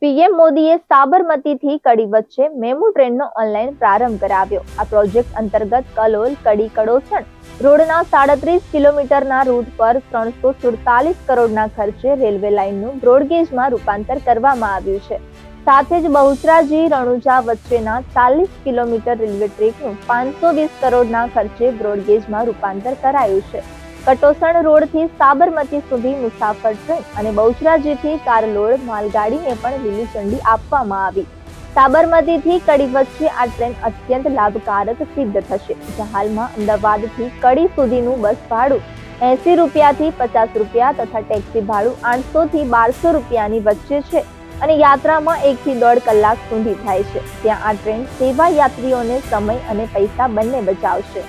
PM મોદીએ સાબરમતીથી કડી વચ્ચે MEMU ટ્રેનનો online પ્રારંભ કરાવ્યો। આ પ્રોજેક્ટ અંતર્ગત કલોલ કડી કડોસણ રોડના 37 કિલોમીટરના રૂટ પર 347 કરોડના ખર્ચે રેલવે લાઇનનું બ્રોડગેજમાં રૂપાંતર કરવામાં આવ્યું છે। સાથે જ બહુચરાજી રણુજા વચ્ચેના 40 કિલોમીટર રેલવે ટ્રેકનું 520 કરોડના ખર્ચે બ્રોડગેજમાં રૂપાંતર કરાયું છે। કટોસણ રોડથી સાબરમતી સુધી મુસાફર ટ્રેન અને બહુચરાજીથી કારલોડ માલગાડીને પણ લીલી ઝંડી આપવામાં આવી। સાબરમતીથી કડી વચ્ચે આ ટ્રેન અત્યંત લાભકારક સિદ્ધ થશે। હાલમાં અમદાવાદથી કડી સુધીનું બસ ભાડું 80 રૂપિયાથી 50 રૂપિયા તથા ટેક્સી ભાડું 800 થી 1200 રૂપિયાની વચ્ચે છે અને યાત્રામાં 1 થી 1.5 કલાક સુધી થાય છે। ત્યાં આ ટ્રેન સેવા યાત્રીઓને સમય અને પૈસા બંને બચાવશે।